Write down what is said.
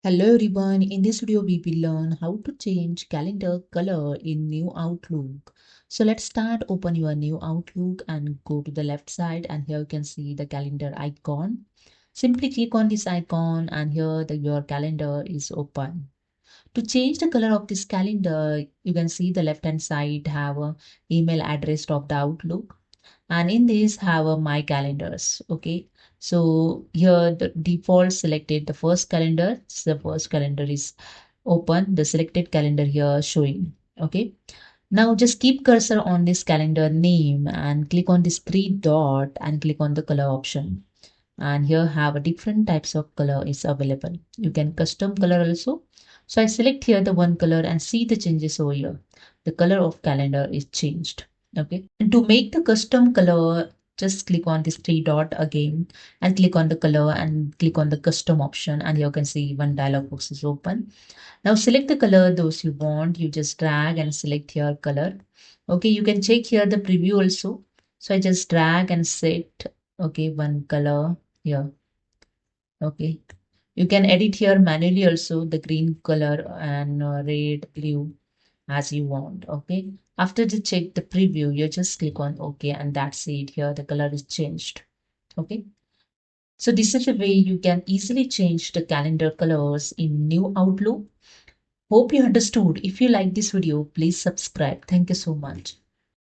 Hello everyone, in this video we will learn how to change calendar color in new Outlook. So let's start. Open your new Outlook and go to the left side, and here you can see the calendar icon. Simply click on this icon and here your calendar is open. To change the color of this calendar, you can see the left hand side have a email address of the Outlook, and in this have a my calendars. Okay, so here the default selected the first calendar. So the first calendar is open, the selected calendar here showing. Okay, now just keep cursor on this calendar name and click on this three dot and click on the color option, and here have a different types of color is available. You can custom color also. So I select here the one color and see the changes over here. The color of calendar is changed. Okay, and to make the custom color, just click on this three dot again and click on the color and click on the custom option, and you can see one dialog box is open. Now select the color those you want. You just drag and select your color. Okay, you can check here the preview also. So I just drag and set, okay, one color here. Okay, you can edit here manually also the green color and red, blue as you want. Okay, after the check the preview, you just click on OK, and that's it. Here the color is changed. Okay, so this is the way you can easily change the calendar colors in new Outlook. Hope you understood. If you like this video, please subscribe. Thank you so much.